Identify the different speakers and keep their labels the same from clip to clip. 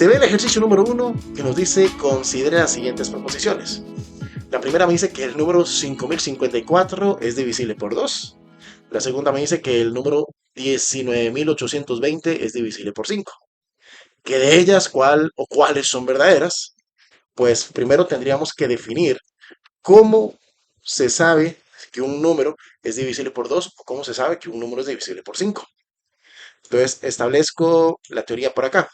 Speaker 1: Se ve el ejercicio número 1 que nos dice considera las siguientes proposiciones. La primera me dice que el número 5054 es divisible por 2. La segunda me dice que el número 19820 es divisible por 5. Que de ellas cuál o cuáles son verdaderas, pues primero tendríamos que definir cómo se sabe que un número es divisible por 2 o cómo se sabe que un número es divisible por 5. Entonces establezco la teoría por acá.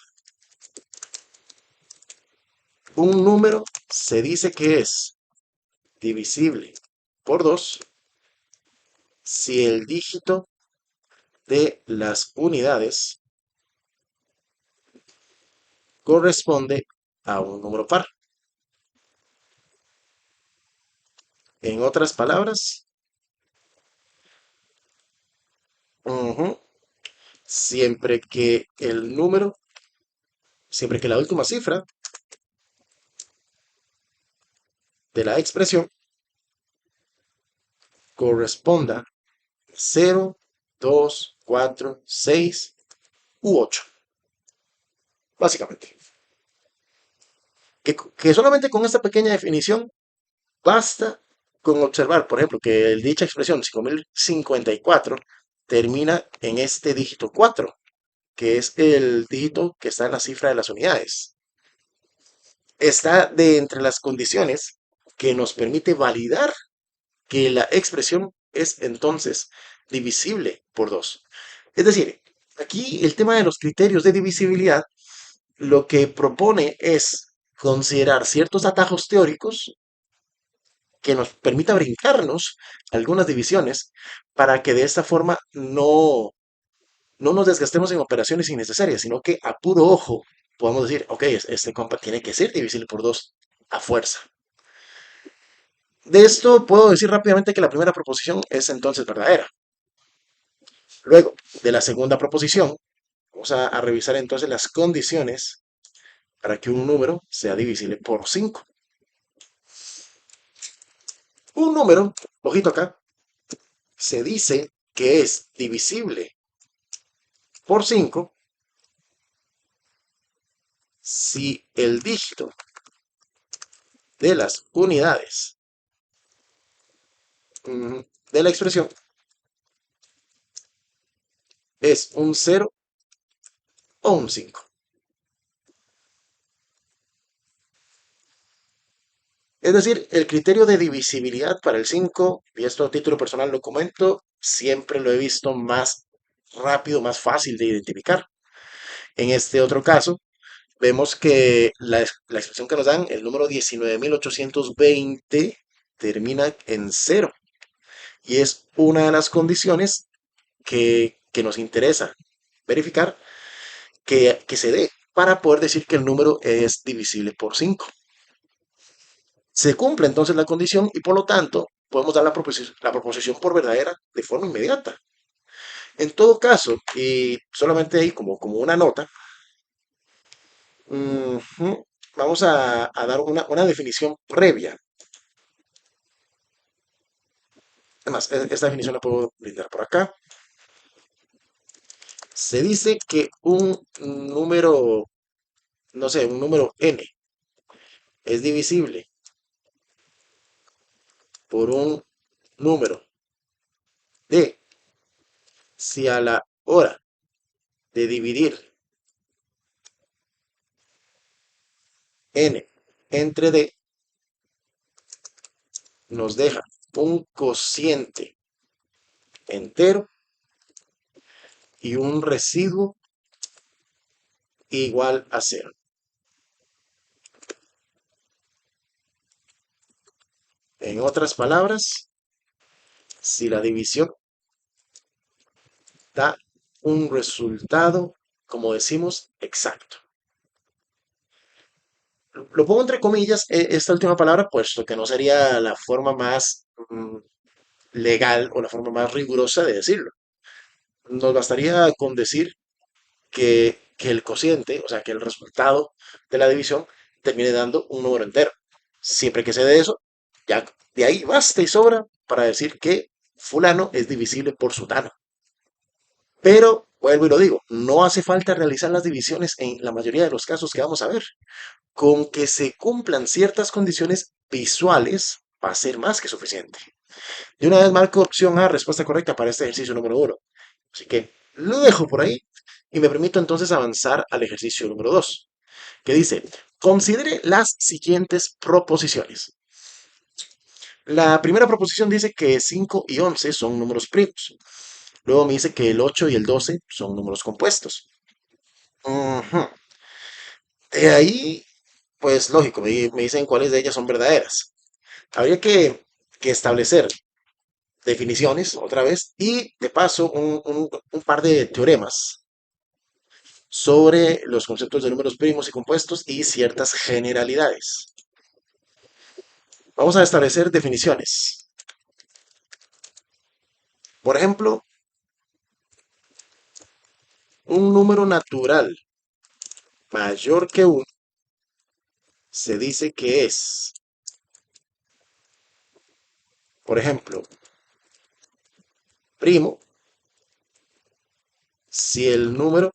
Speaker 1: Un número se dice que es divisible por 2 si el dígito de las unidades corresponde a un número par. En otras palabras, siempre que el número, siempre que la última cifra de la expresión corresponda 0, 2, 4, 6 u 8. Básicamente. Que solamente con esta pequeña definición basta con observar, por ejemplo, que dicha expresión 5054 termina en este dígito 4, que es el dígito que está en la cifra de las unidades. Está de entre las condiciones que nos permite validar que la expresión es entonces divisible por 2. Es decir, aquí el tema de los criterios de divisibilidad lo que propone es considerar ciertos atajos teóricos que nos permita brincarnos algunas divisiones para que de esta forma no nos desgastemos en operaciones innecesarias, sino que a puro ojo podamos decir, ok, este compa tiene que ser divisible por 2 a fuerza. De esto puedo decir rápidamente que la primera proposición es entonces verdadera. Luego, de la segunda proposición, vamos a revisar entonces las condiciones para que un número sea divisible por 5. Un número, ojito acá, se dice que es divisible por 5 si el dígito de las unidades de la expresión es un 0 o un 5. Es decir, el criterio de divisibilidad para el 5, y esto a título personal lo comento, siempre lo he visto más rápido, más fácil de identificar. En este otro caso, vemos que la expresión que nos dan, el número 19820, termina en 0. Y es una de las condiciones que nos interesa verificar que se dé para poder decir que el número es divisible por 5. Se cumple entonces la condición y por lo tanto podemos dar la proposición por verdadera de forma inmediata. En todo caso, y solamente ahí como una nota, vamos a dar una definición previa. Además, esta definición la puedo brindar por acá. Se dice que un número, no sé, un número n es divisible por un número d si a la hora de dividir n entre d nos deja un cociente entero y un residuo igual a 0. En otras palabras, si la división da un resultado, como decimos, exacto. Lo pongo entre comillas esta última palabra, puesto que no sería la forma más legal o la forma más rigurosa de decirlo. Nos bastaría con decir que el cociente, o sea, que el resultado de la división termine dando un número entero. Siempre que se dé eso, ya de ahí basta y sobra para decir que fulano es divisible por sutano. Pero, Vuelvo y lo digo, no hace falta realizar las divisiones en la mayoría de los casos que vamos a ver. Con que se cumplan ciertas condiciones visuales va a ser más que suficiente. De una vez marco opción A, respuesta correcta para este ejercicio número uno. Así que lo dejo por ahí y me permito entonces avanzar al ejercicio número 2, que dice, considere las siguientes proposiciones. La primera proposición dice que 5 y 11 son números primos. Luego me dice que el 8 y el 12 son números compuestos. Ujú. De ahí, pues lógico, me dicen cuáles de ellas son verdaderas. Habría que establecer definiciones otra vez y de paso un par de teoremas sobre los conceptos de números primos y compuestos y ciertas generalidades. Vamos a establecer definiciones. Por ejemplo, un número natural mayor que 1 se dice que es, por ejemplo, primo si el número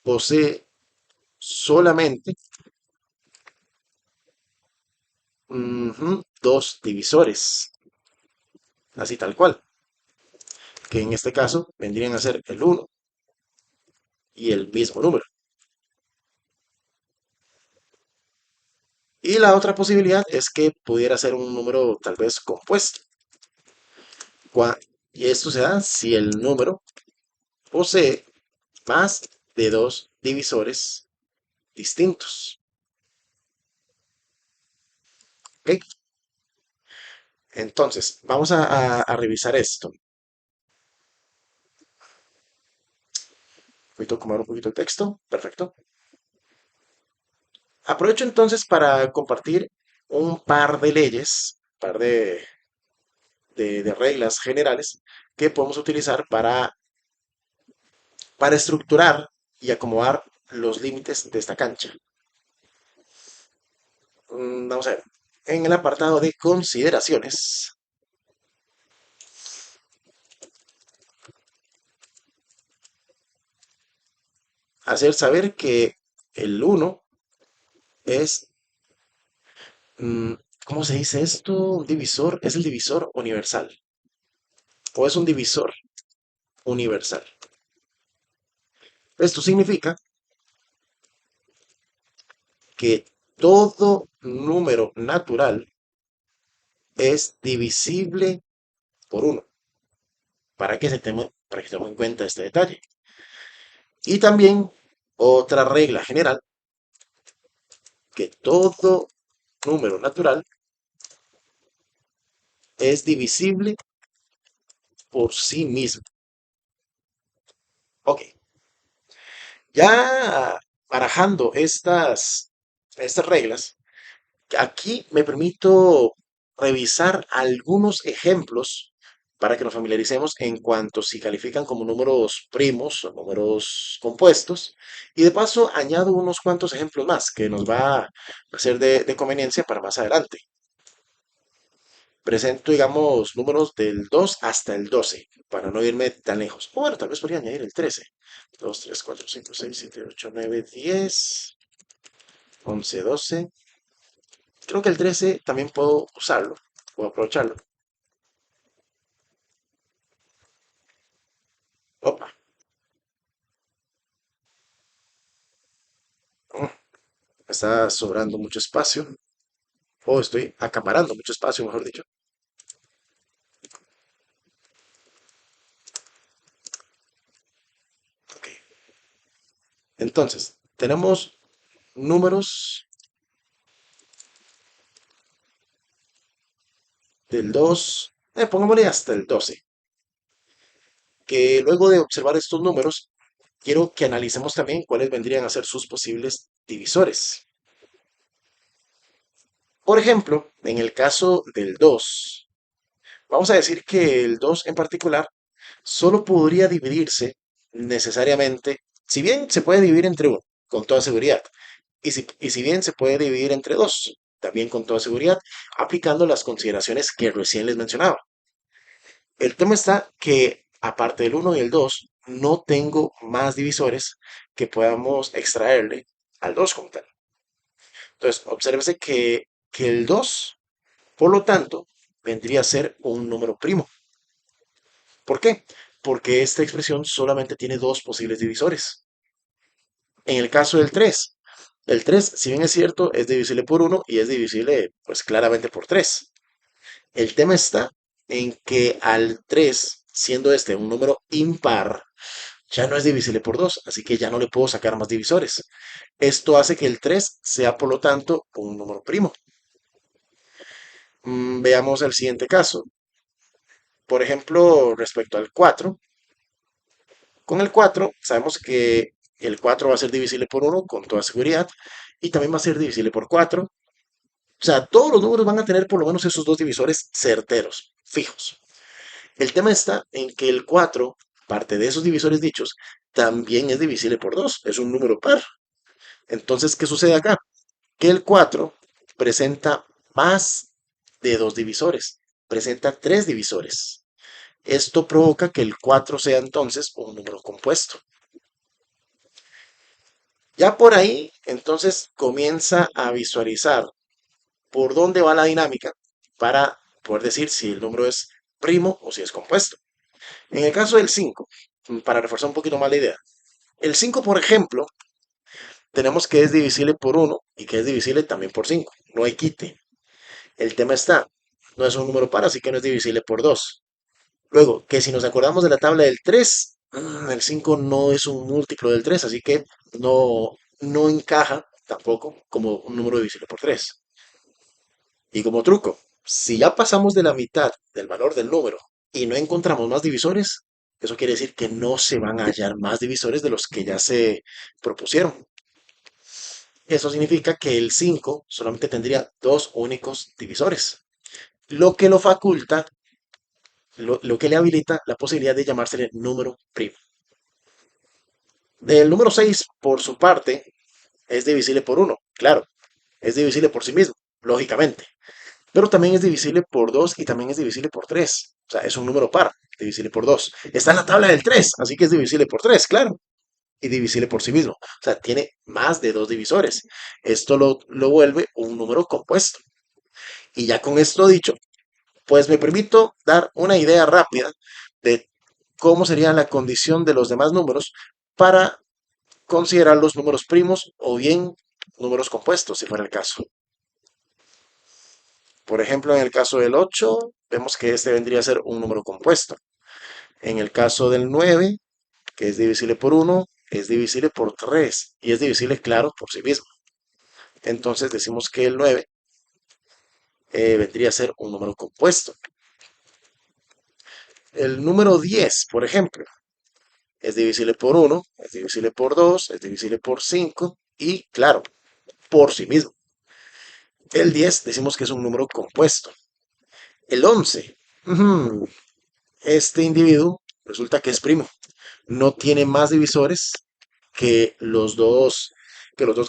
Speaker 1: posee solamente dos divisores, así tal cual, que en este caso vendrían a ser el uno y el mismo número. Y la otra posibilidad es que pudiera ser un número tal vez compuesto. Y esto se da si el número posee más de dos divisores distintos. ¿Ok? Entonces, vamos a revisar esto. Voy a tomar un poquito de texto. Perfecto. Aprovecho entonces para compartir un par de leyes, un par de reglas generales que podemos utilizar para estructurar y acomodar los límites de esta cancha. Vamos a ver. En el apartado de consideraciones, hacer saber que el uno es, mm, ¿cómo se dice esto? Un divisor, es el divisor universal. O es un divisor universal. Esto significa que todo número natural es divisible por uno. Para que se tome en cuenta este detalle. Y también otra regla general, que todo número natural es divisible por sí mismo. Ok, ya barajando estas reglas, aquí me permito revisar algunos ejemplos para que nos familiaricemos en cuanto si califican como números primos o números compuestos. Y de paso añado unos cuantos ejemplos más que nos va a ser de conveniencia para más adelante. Presento, digamos, números del 2 hasta el 12 para no irme tan lejos. O bueno, tal vez podría añadir el 13. 2, 3, 4, 5, 6, 7, 8, 9, 10, 11, 12. Creo que el 13 también puedo usarlo, puedo aprovecharlo. Opa, me está sobrando mucho espacio. O estoy acaparando mucho espacio, mejor dicho. Ok. Entonces, tenemos números del 2, pongámosle hasta el 12, que luego de observar estos números, quiero que analicemos también cuáles vendrían a ser sus posibles divisores. Por ejemplo, en el caso del 2, vamos a decir que el 2 en particular solo podría dividirse necesariamente, si bien se puede dividir entre uno, con toda seguridad, y si bien se puede dividir entre dos, también con toda seguridad, aplicando las consideraciones que recién les mencionaba. El tema está que aparte del uno y el 2, no tengo más divisores que podamos extraerle al 2 como tal. Entonces, obsérvese que el 2, por lo tanto, vendría a ser un número primo. ¿Por qué? Porque esta expresión solamente tiene dos posibles divisores. En el caso del 3, el 3, si bien es cierto, es divisible por uno y es divisible, pues claramente por 3. El tema está en que al 3, siendo este un número impar, ya no es divisible por 2, así que ya no le puedo sacar más divisores. Esto hace que el 3 sea, por lo tanto, un número primo. Veamos el siguiente caso. Por ejemplo, respecto al 4, con el 4 sabemos que el 4 va a ser divisible por uno con toda seguridad y también va a ser divisible por 4. O sea, todos los números van a tener por lo menos esos dos divisores certeros, fijos. El tema está en que el 4, parte de esos divisores dichos, también es divisible por 2, es un número par. Entonces, ¿qué sucede acá? Que el 4 presenta más de dos divisores, presenta tres divisores. Esto provoca que el 4 sea entonces un número compuesto. Ya por ahí, entonces comienza a visualizar por dónde va la dinámica para poder decir si el número es primo o si es compuesto. En el caso del 5, para reforzar un poquito más la idea, el 5, por ejemplo, tenemos que es divisible por uno y que es divisible también por 5. No hay quite. El tema está, no es un número par, así que no es divisible por 2. Luego, que si nos acordamos de la tabla del 3, el 5 no es un múltiplo del 3, así que no encaja tampoco como un número divisible por 3. Y como truco, si ya pasamos de la mitad del valor del número y no encontramos más divisores, eso quiere decir que no se van a hallar más divisores de los que ya se propusieron. Eso significa que el 5 solamente tendría dos únicos divisores, lo que lo faculta, lo que le habilita la posibilidad de llamársele número primo. El número 6, por su parte, es divisible por uno, claro, es divisible por sí mismo, lógicamente. Pero también es divisible por 2 y también es divisible por 3. O sea, es un número par, divisible por 2. Está en la tabla del 3, así que es divisible por 3, claro. Y divisible por sí mismo. O sea, tiene más de dos divisores. Esto lo vuelve un número compuesto. Y ya con esto dicho, pues me permito dar una idea rápida de cómo sería la condición de los demás números para considerar los números primos o bien números compuestos, si fuera el caso. Por ejemplo, en el caso del 8, vemos que este vendría a ser un número compuesto. En el caso del 9, que es divisible por uno, es divisible por 3 y es divisible, claro, por sí mismo. Entonces decimos que el 9 vendría a ser un número compuesto. El número 10, por ejemplo, es divisible por uno, es divisible por 2, es divisible por 5 y, claro, por sí mismo. El 10 decimos que es un número compuesto. El 11, este individuo resulta que es primo. No tiene más divisores que los dos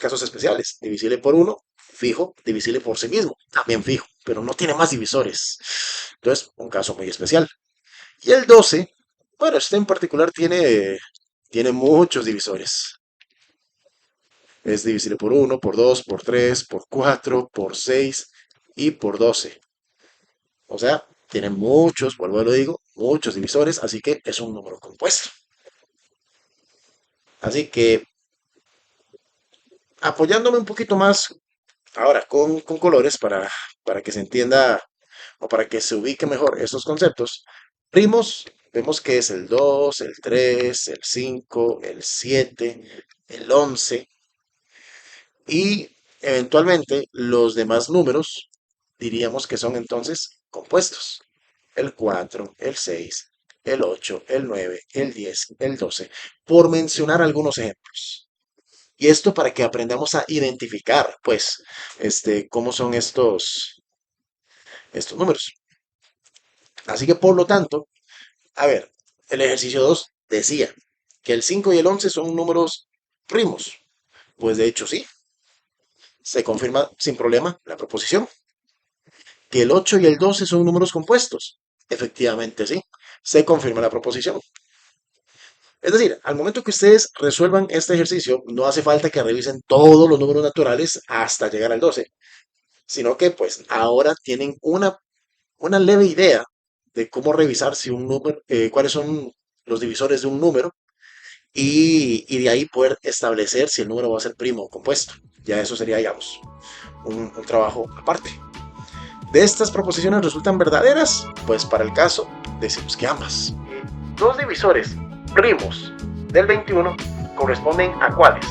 Speaker 1: casos especiales. Divisible por uno, fijo, divisible por sí mismo, también fijo, pero no tiene más divisores. Entonces, un caso muy especial. Y el 12, bueno, este en particular tiene muchos divisores. Es divisible por uno, por 2, por 3, por 4, por 6 y por 12. O sea, tiene muchos, vuelvo a lo digo, muchos divisores, así que es un número compuesto. Así que apoyándome un poquito más ahora con colores para que se entienda o para que se ubique mejor estos conceptos, primos, vemos que es el 2, el 3, el 5, el 7, el 11 y eventualmente los demás números diríamos que son entonces compuestos. El 4, el 6, el 8, el 9, el 10, el 12, por mencionar algunos ejemplos. Y esto para que aprendamos a identificar, pues, cómo son estos números. Así que, por lo tanto, a ver, el ejercicio 2 decía que el 5 y el 11 son números primos. Pues de hecho sí, se confirma sin problema la proposición. Que el 8 y el 12 son números compuestos. Efectivamente sí, se confirma la proposición. Es decir, al momento que ustedes resuelvan este ejercicio, no hace falta que revisen todos los números naturales hasta llegar al 12, sino que pues ahora tienen una leve idea de cómo revisar si un número, cuáles son los divisores de un número y de ahí poder establecer si el número va a ser primo o compuesto. Ya eso sería, digamos, un trabajo aparte. ¿De estas proposiciones resultan verdaderas? Pues para el caso, decimos que ambas. Dos divisores primos del 21 corresponden a ¿cuáles?